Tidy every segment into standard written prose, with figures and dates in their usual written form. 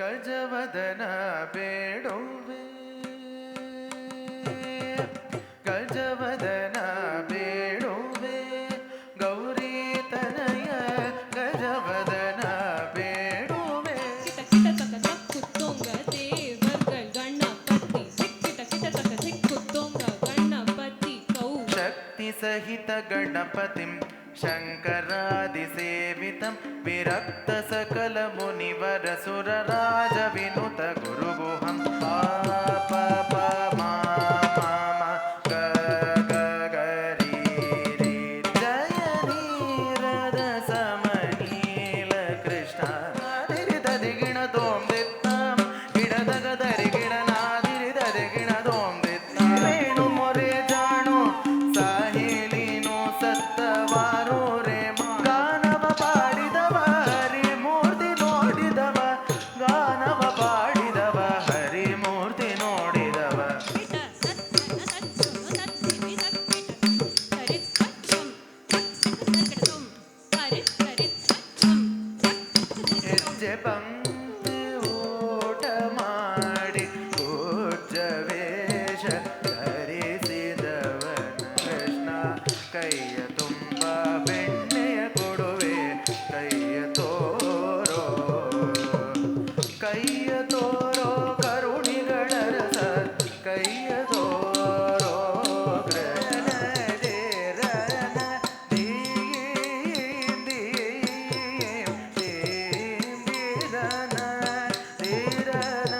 ಗಜವದನ ಬೇಡುವೆ ಗಜವದನ ಬೇಡುವೆ ಗೌರಿ ತನಯ ಗಜವದನ ಬೇಡುವೆ கிட்ட கிட்ட தக்க குத்தோங்க தேவர்கள் ಗಣಪತಿ கிட்ட கிட்ட தக்க குத்தோங்க ಗಣಪತಿ ಕೌ ಶಕ್ತಿ ಸಹಿತ ಗಣಪತಿಂ ಶಂಕರಾದಿಸೇವಿತಂ ವಿರಕ್ತ ಸಕಲ ಮುನಿವರ ಸುರರಾಜ ವಿನುತ ಗುರುಗುಹಂ ಪಾಪ ಮಾ ಗ ಗ ಗರಿ ರಿ ಜಯ ನೀರದ ಸಮನೀಲ ಕೃಷ್ಣ ದಿರಿದದಿ ಗಿಣ ದೋಂ ದಿತ್ತಾಂ ಗಿಡದಗ ದರಿ ಗಿಡ ನಾದಿರಿ ದದಿ ಗಿಣ ದೋಂ ದಿತ್ತಾಂ ವೇಣು ಮೊರೆ ಜಾಣು ಸಾಹಿಲಿನು ಸತ್ತವಾರು ರೇ ಗಾನವ ಪಾಡಿದವ ಹರಿ ಮೂರ್ತಿ ನೋಡಿದವ ಗಾನವ ಪಾಡಿದವ ಹರಿ ಮೂರ್ತಿ ನೋಡಿದವ ಹೆಜ್ಜೆ ಪಂಕ್ತಿ ಊಟ ಮಾಡಿ ಪೂಜ್ಯ ವೇಷ ಧರಿಸಿದವನ ಕೃಷ್ಣ ಕೈಯ ತುಂಬ ಬೆಣ್ಣೆಯ ಕೊಡುವೆ ಕೈಯ ತೋರೋ ಕರುಣಿಗಳ ರಸ ಕೈಯ ತೋರೋ ಕೃಷ್ಣ ದೇರನ ದೀಂ ದೀಂ ದೀರನ ದೀರನ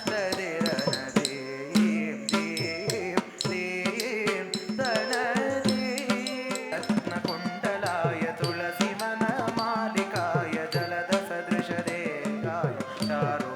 ದದಿರನ ದೀಂ ದೀಂ ದೀಂ ದನ ರತ್ನಕುಂಡಲಾಯ ತುಳಸಿ ವನ ಮಾಲಿಕಾಯ ಜಲದ ಸದೃಶ ದೇಹಾಯ ಚಾರು